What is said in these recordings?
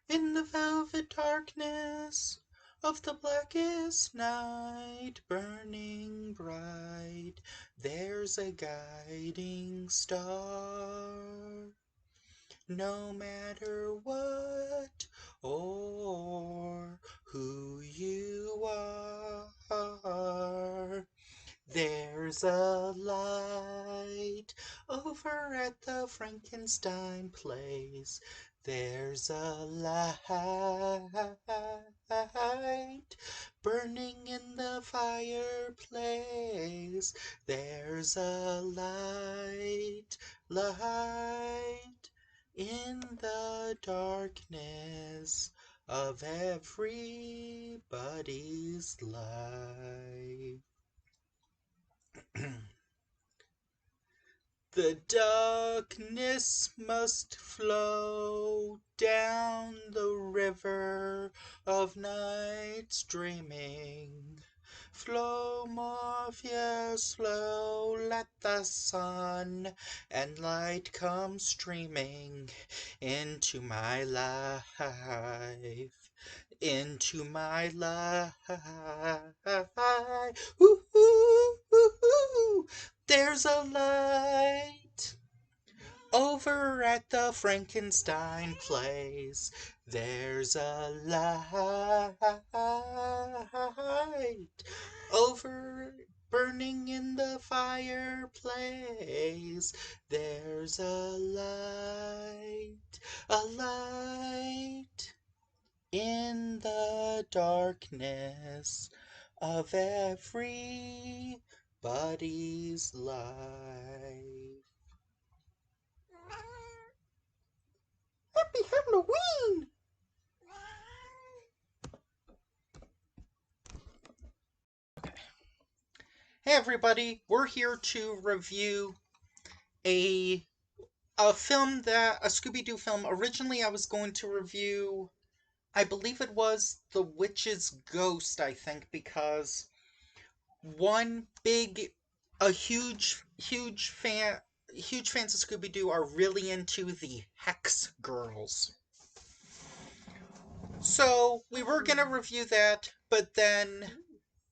In the velvet darkness of the blackest night, burning bright, there's a guiding star. No matter what or who you are, there's a light over at the Frankenstein place. There's a light burning in the fireplace. There's a light in the darkness of everybody's life. The darkness must flow down the river of night's dreaming. Flow, Morpheus, flow, let the sun and light come streaming into my life. Into my life. Ooh, ooh, ooh, ooh. There's a light over at the Frankenstein place. There's a light over burning in the fireplace. There's a light in the darkness of everybody's life. Happy Halloween! Hey everybody, we're here to review a film a Scooby-Doo film. Originally I was going to review, I believe it was The Witch's Ghost, I think, because huge fans of Scooby-Doo are really into the Hex Girls. So we were gonna review that, but then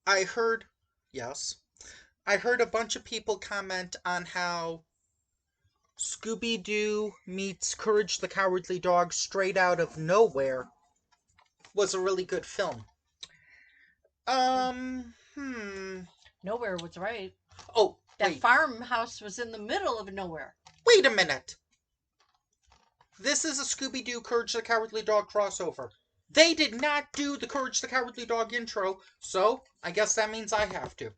I heard, yes, I heard a bunch of people comment on how Scooby-Doo meets Courage the Cowardly Dog straight out of nowhere was a really good film. Nowhere was right. Oh, That wait. farmhouse was in the middle of nowhere. Wait a minute. This is a Scooby-Doo Courage the Cowardly Dog crossover. They did not do the Courage the Cowardly Dog intro, so I guess that means I have to.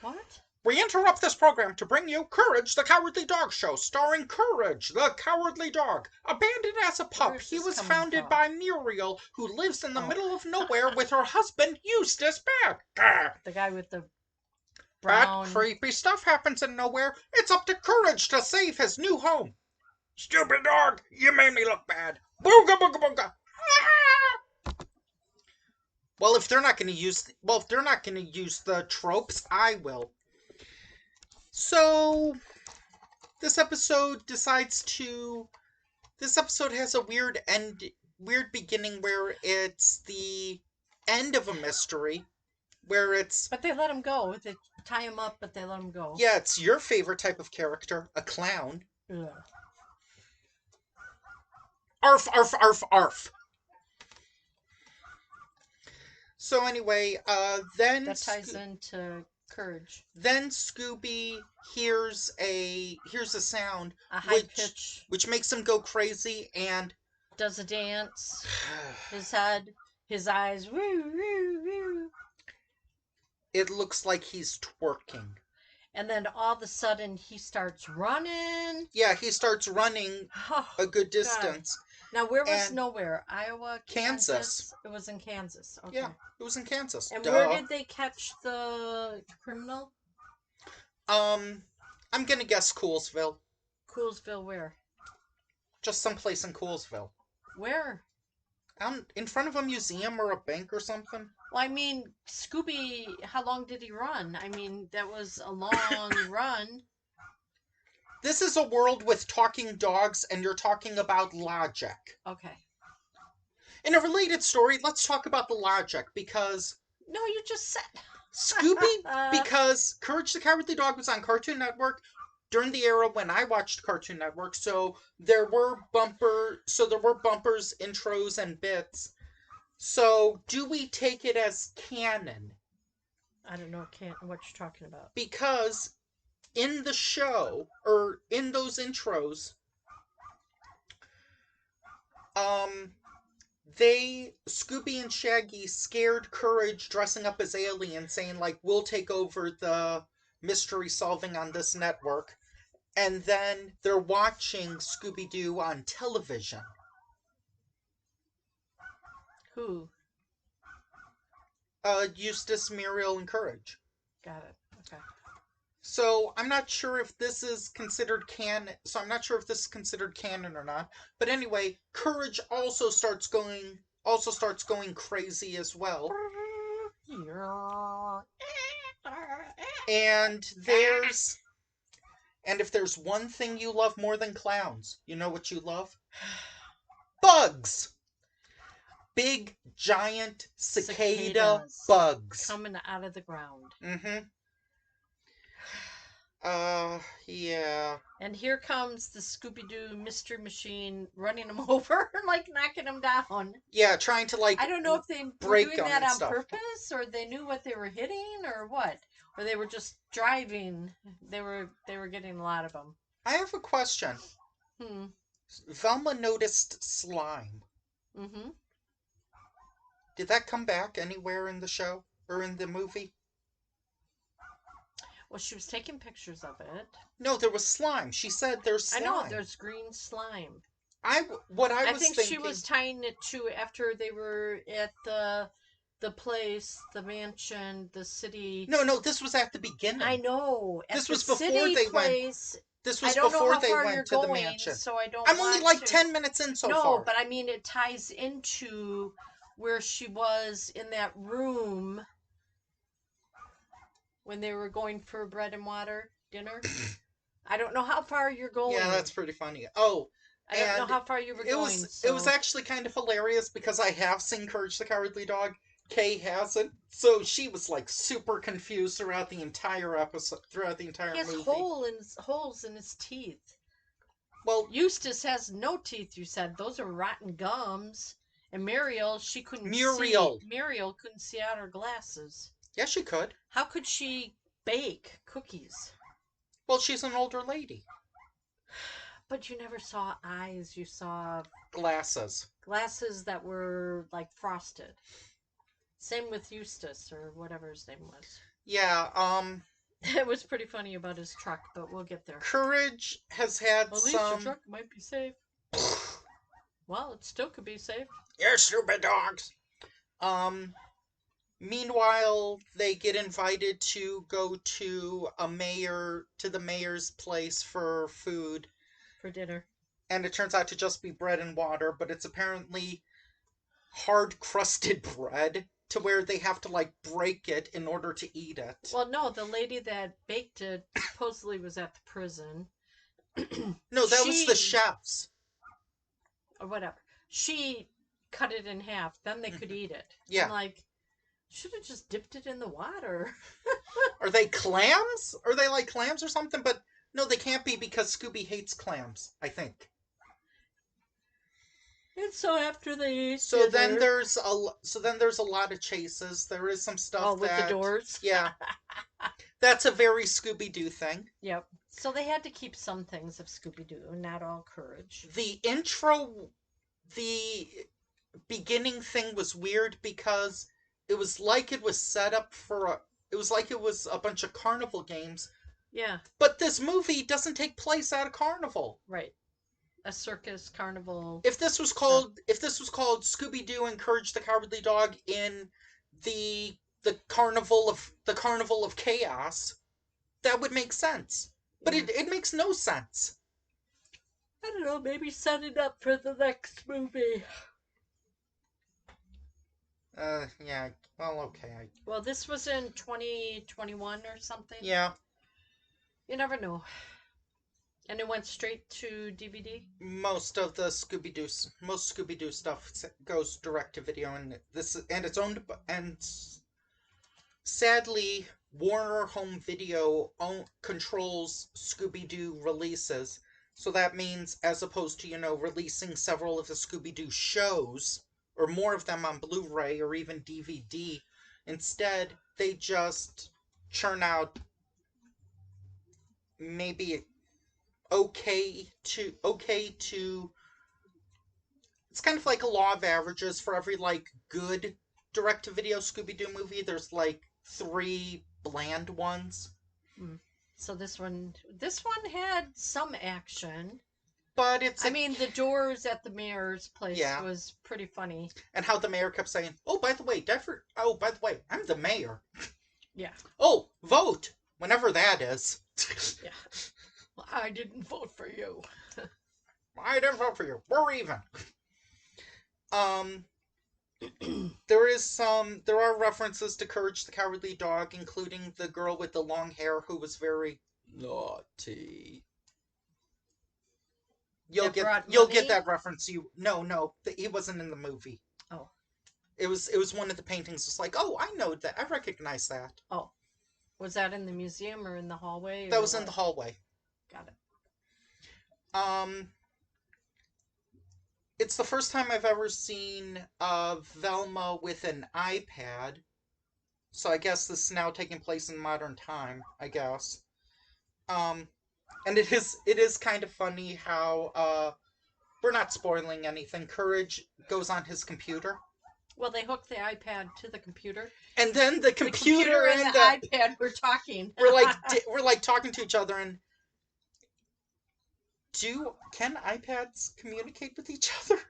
What? We interrupt this program to bring you Courage the Cowardly Dog Show, starring Courage the Cowardly Dog. Abandoned as a pup, he was founded by Muriel, who lives in the middle of nowhere with her husband, Eustace Bear. The guy with the brown... Bad, creepy stuff happens in nowhere. It's up to Courage to save his new home. Stupid dog, you made me look bad. Booga booga booga. Well, if they're not going to use the tropes, I will. So this episode has a weird beginning where it's the end of a mystery, where it's... But they let him go. They tie him up, but they let him go. Yeah, it's your favorite type of character, a clown. Ugh. Arf, arf, arf, arf. So anyway, then... That ties into Courage. Then Scooby hears a sound, a high pitch, which makes him go crazy and does a dance. His head, his eyes, woo, woo, woo. It looks like he's twerking. And then all of a sudden he starts running. Yeah, he starts running a good distance. God. Now, where was nowhere? Iowa, Kansas. It was in Kansas. Okay. Yeah, it was in Kansas. And where did they catch the criminal? I'm gonna guess Coolsville. Coolsville where? Just someplace in Coolsville. Where? In front of a museum or a bank or something. Well, I mean, Scooby, how long did he run? I mean, that was a long run. This is a world with talking dogs, and you're talking about logic. Okay. In a related story, let's talk about the logic, because No, you just said. Scooby, because Courage the Cowardly Dog was on Cartoon Network during the era when I watched Cartoon Network, so there were bumpers, intros, and bits. So, do we take it as canon? I don't know what you're talking about. Because in the show, or in those intros, um, Scooby and Shaggy scared Courage dressing up as aliens, saying, like, we'll take over the mystery solving on this network. And then they're watching Scooby Doo on television. Who? Eustace, Muriel, and Courage. Got it. Okay. So I'm not sure if this is considered canon. So I'm not sure if this is considered canon or not. But anyway, Courage also starts going crazy as well. And if there's one thing you love more than clowns, you know what you love? Bugs. Big, giant cicada Cicadas bugs coming out of the ground. Mm-hmm. Yeah. And here comes the Scooby-Doo mystery machine running them over, like knocking them down. Yeah, trying to like. I don't know if they were doing that on purpose, or they knew what they were hitting, or what, or they were just driving. They were getting a lot of them. I have a question. Velma noticed slime. Mm-hmm. Did that come back anywhere in the show or in the movie? Well, she was taking pictures of it. No, there was slime. She said there's slime. I know, there's green slime. I think thinking, she was tying it to after they were at the place, the mansion, the city. No, this was at the beginning. I know. This was before they went. This was before they went to the mansion. So I don't. I'm only like 10 minutes in so far. No, but I mean, it ties into where she was in that room when they were going for bread and water dinner. I don't know how far you're going. Yeah, that's pretty funny. Oh, I don't know how far you were going. It was actually kind of hilarious because I have seen Courage the Cowardly Dog. Kay hasn't, so she was like super confused throughout the entire episode, throughout the entire movie. He has holes in his teeth. Well, Eustace has no teeth. You said those are rotten gums. And Muriel couldn't see. Muriel couldn't see out her glasses. Yeah, she could. How could she bake cookies? Well, she's an older lady. But you never saw eyes. You saw glasses. Glasses that were like frosted. Same with Eustace or whatever his name was. Yeah, It was pretty funny about his truck, but we'll get there. Courage has had At least your truck might be safe. Well, it still could be safe. You're stupid dogs. Meanwhile, they get invited to go to the mayor's place for food. For dinner. And it turns out to just be bread and water, but it's apparently hard-crusted bread to where they have to, like, break it in order to eat it. Well, no, the lady that baked it supposedly was at the prison. No, that was the chefs. Or whatever. She cut it in half, then they could eat it. Yeah. I'm like, should have just dipped it in the water. Are they clams? Are they like clams or something? But no, they can't be because Scooby hates clams, I think. And so after they eat so then there's a lot of chases. There is some stuff with the doors. Yeah. That's a very Scooby-Doo thing. Yep. So they had to keep some things of Scooby-Doo, not all Courage. The beginning thing was weird because it was like it was set up it was like it was a bunch of carnival games. Yeah. But this movie doesn't take place at a carnival. Right. A circus carnival. If this was called Scooby-Doo and Courage the Cowardly Dog in the carnival of chaos, that would make sense. But it makes no sense. I don't know, maybe set it up for the next movie. Yeah. Well, okay. Well, this was in 2021 or something. Yeah. You never know. And it went straight to DVD? Most Scooby-Doo stuff goes direct to video, and it's owned and sadly Warner Home Video controls Scooby-Doo releases. So that means, as opposed to, releasing several of the Scooby-Doo shows, or more of them on Blu-ray or even DVD, instead, they just churn out maybe okay to it's kind of like a law of averages. For every good direct-to-video Scooby-Doo movie, there's 3 bland ones. So this one had some action. But the doors at the mayor's place was pretty funny. And how the mayor kept saying, by the way, I'm the mayor. Yeah. Oh, vote! Whenever that is. Yeah. Well, I didn't vote for you. I didn't vote for you. We're even. There are references to Courage the Cowardly Dog, including the girl with the long hair who was very naughty. You'll get that reference. No, he wasn't in the movie. Oh. It was one of the paintings. It's like, oh, I know that. I recognize that. Oh. Was that in the museum or in the hallway? That was in the hallway. Got it. It's the first time I've ever seen Velma with an iPad. So I guess this is now taking place in modern time, I guess. And it is kind of funny how we're not spoiling anything. Courage goes on his computer. Well, they hook the iPad to the computer. And then the computer and the iPad were talking. we're like talking to each other, and can iPads communicate with each other?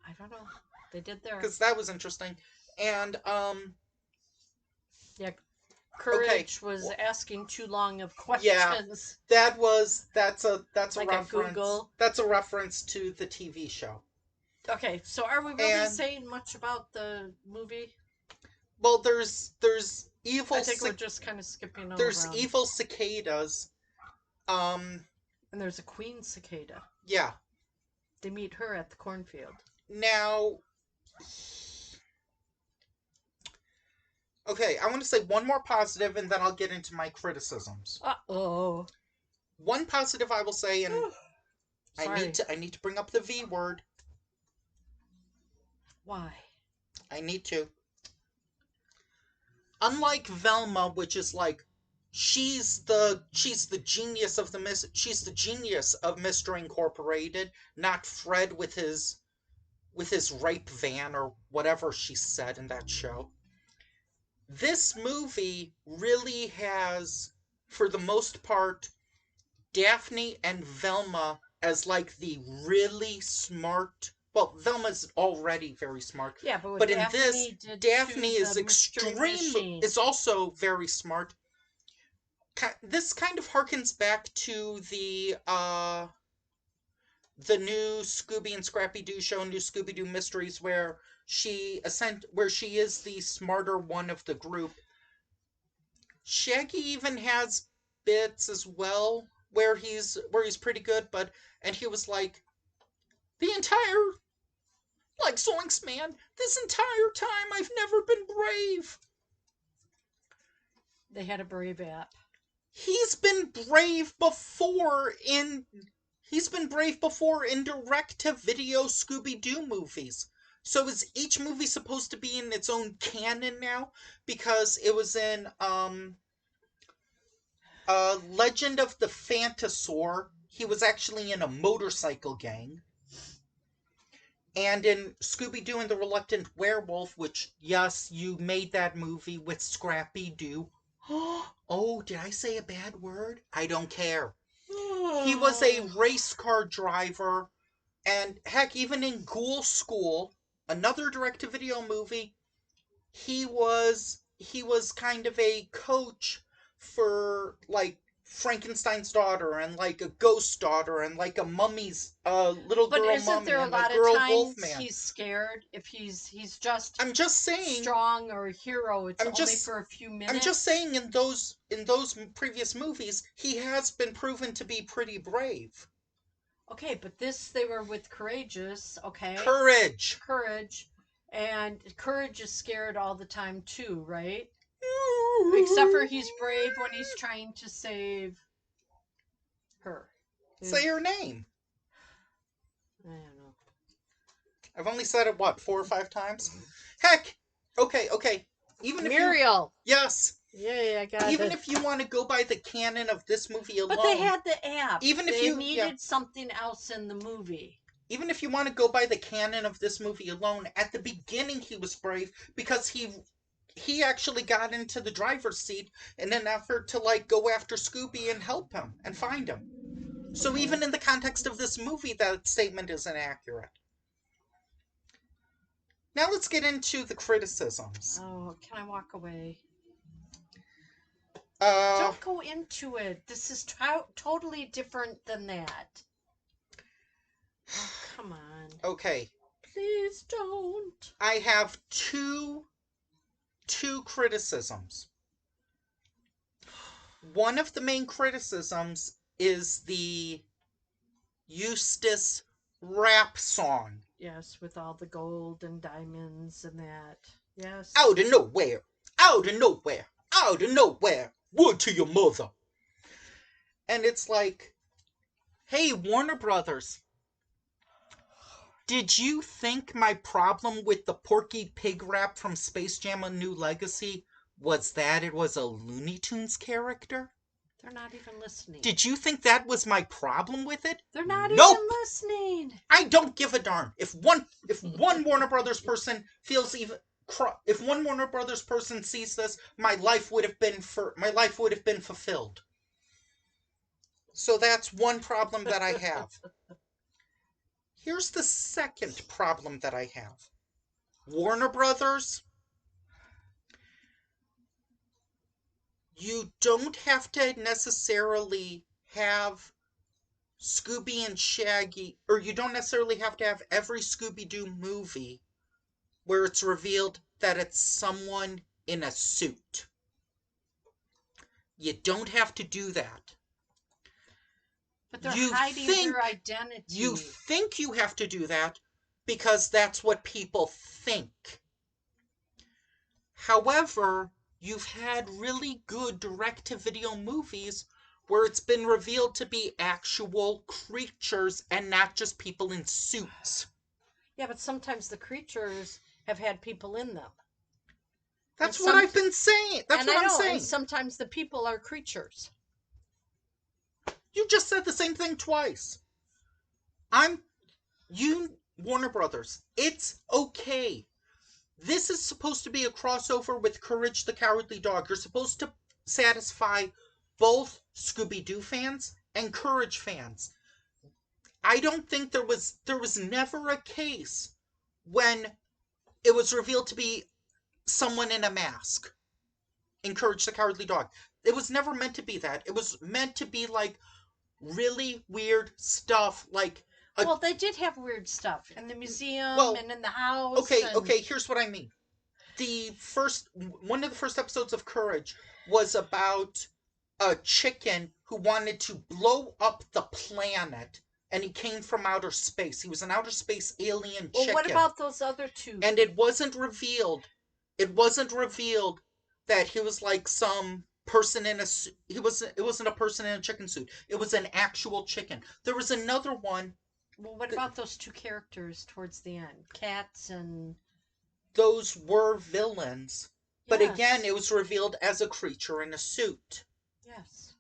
I don't know. They did there. Because that was interesting. And yeah, Courage was asking too long of questions. Yeah, that's a like reference. A Google. That's a reference to the TV show. Okay, so are we really saying much about the movie? Well, there's evil. I think we're just kind of skipping over. There's evil cicadas. And there's a queen cicada. Yeah. They meet her at the cornfield. Now, okay, I want to say one more positive, and then I'll get into my criticisms. Uh-oh. One positive I will say, and Sorry. I need to bring up the V word. Why? I need to. Unlike Velma, which is she's the genius of she's the genius of Mystery Incorporated, not Fred with his rape van or whatever she said in that show. This movie really has, for the most part, Daphne and Velma as the really smart. Well, Velma's already very smart. Yeah, but in this, Daphne is extremely. Is also very smart. This kind of harkens back to the new Scooby and Scrappy-Doo show, New Scooby-Doo Mysteries, where she is the smarter one of the group. Shaggy even has bits as well where he's pretty good, and he was the entire Zoinks, man, this entire time I've never been brave. They had a brave app. He's been brave before in direct-to-video Scooby-Doo movies. So is each movie supposed to be in its own canon now? Because it was in Legend of the Phantasaur, he was actually in a motorcycle gang. And in Scooby-Doo and the Reluctant Werewolf, which, yes, you made that movie with Scrappy-Doo. Oh, did I say a bad word? I don't care. He was a race car driver, and heck, even in Ghoul School, another direct-to-video movie, he was kind of a coach for, Frankenstein's daughter, and a ghost daughter, and a mummy's little girl mummy. But isn't there a lot of times he's scared if he's just I'm just saying strong or a hero? It's only for a few minutes. I'm just saying in those previous movies he has been proven to be pretty brave. Okay, but they were with Courageous, okay? Courage. And Courage is scared all the time too, right? Except for he's brave when he's trying to save her. Say her name. I don't know. I've only said it, 4 or 5 times? Heck! Okay. Even if Muriel! Yes! Yeah, I got Even it. if you want to go by the canon of this movie alone... But they had the app. Even if they needed something else in the movie. Even if you want to go by the canon of this movie alone, at the beginning he was brave because he actually got into the driver's seat in an effort to, go after Scooby and help him and find him. So even in the context of this movie, that statement isn't accurate. Now let's get into the criticisms. Oh, can I walk away? Don't go into it. This is totally different than that. Oh, come on. Okay. Please don't. I have two criticisms. One of the main criticisms is the Eustace rap song. Yes, with all the gold and diamonds and that. Yes. Out of nowhere. Word to your mother. And it's like, hey, Warner Brothers, did you think my problem with the Porky Pig rap from Space Jam: A New Legacy was that it was a Looney Tunes character? They're not even listening. Did you think that was my problem with it? They're not even listening. I don't give a darn. If one Warner Brothers person feels even... If one Warner Brothers person sees this, my life would have been fulfilled. So that's one problem that I have. Here's the second problem that I have. Warner Brothers, you don't have to necessarily have Scooby and Shaggy, or you don't necessarily have to have every Scooby-Doo movie where it's revealed that it's someone in a suit. You don't have to do that. But they're hiding their identity. You think you have to do that because that's what people think. However, you've had really good direct-to-video movies where it's been revealed to be actual creatures and not just people in suits. Yeah, but sometimes the creatures have had people in them. That's what I've been saying. That's what I'm saying. And sometimes the people are creatures. You just said the same thing twice. Warner Brothers, it's okay. This is supposed to be a crossover with Courage the Cowardly Dog. You're supposed to satisfy both Scooby-Doo fans and Courage fans. I don't think there was never a case when it was revealed to be someone in a mask in Courage the Cowardly Dog. It was never meant to be that. It was meant to be really weird stuff well, they did have weird stuff in the museum and in the house. Okay, here's what I mean. One of the first episodes of Courage was about a chicken who wanted to blow up the planet, and he came from outer space. He was an outer space alien chicken. Well, what about those other two? And it wasn't revealed that he was some person in a suit. It wasn't a person in a chicken suit. It was an actual chicken. There was another one. Well, what about those two characters towards the end? Cats and... Those were villains. Yes. But again, it was revealed as a creature in a suit. Yes.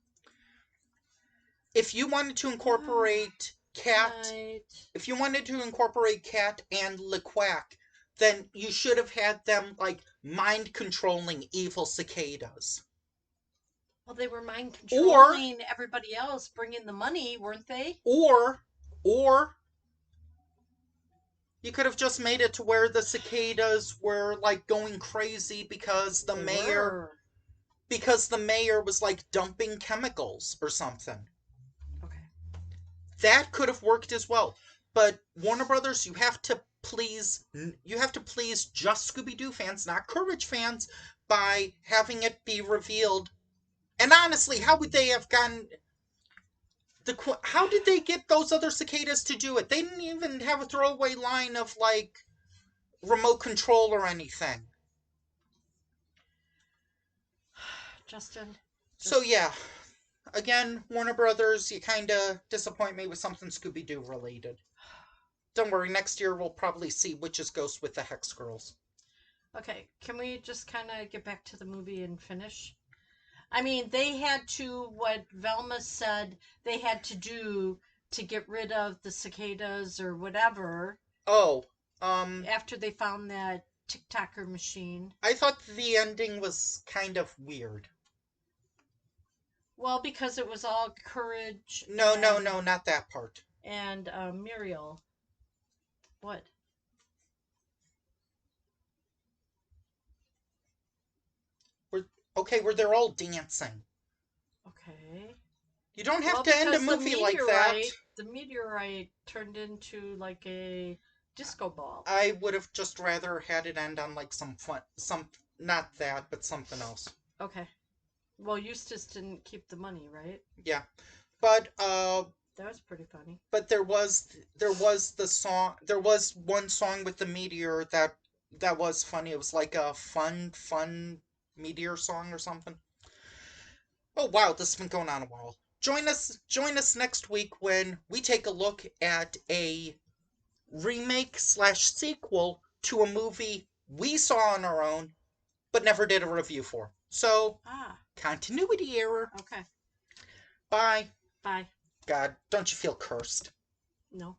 If you wanted to incorporate Cat... If you wanted to incorporate Cat and LeQuack, then you should have had them, mind-controlling evil cicadas. Well, they were mind-controlling everybody else, bringing the money, weren't they? Or you could have just made it to where the cicadas were going crazy because the mayor was dumping chemicals or something. Okay. That could have worked as well. But Warner Brothers, you have to please just Scooby-Doo fans, not Courage fans, by having it be revealed. And honestly, how would they have gotten... How did they get those other cicadas to do it? They didn't even have a throwaway line of like remote control or anything. Justin, So just yeah, again, Warner Brothers, you kind of disappoint me with something Scooby Doo related. Don't worry, next year we'll probably see Witch's Ghost with the Hex Girls. okay. Can we just kind of get back to the movie and finish? I mean, they had to, what Velma said they had to do to get rid of the cicadas or whatever Oh, after they found that TikToker machine. I thought the ending was kind of weird. Well, because it was all Courage No, no, no, not that part. and Muriel. What? Where, okay, where they're all dancing. Okay. You don't have Well, to end a because movie like that. the meteorite turned into like a disco ball. I would have just rather had it end on like some fun, not that, but something else. Okay. Well, Eustace didn't keep the money, right? Yeah, but That was pretty funny. but there was the song. There was one song with the meteor that was funny. It was like a fun meteor song or something. Oh wow, this has been going on a while. Join us next week when we take a look at a remake slash sequel to a movie we saw on our own but never did a review for. So, Ah, continuity error. okay. Bye. Bye. God, don't you feel cursed? No.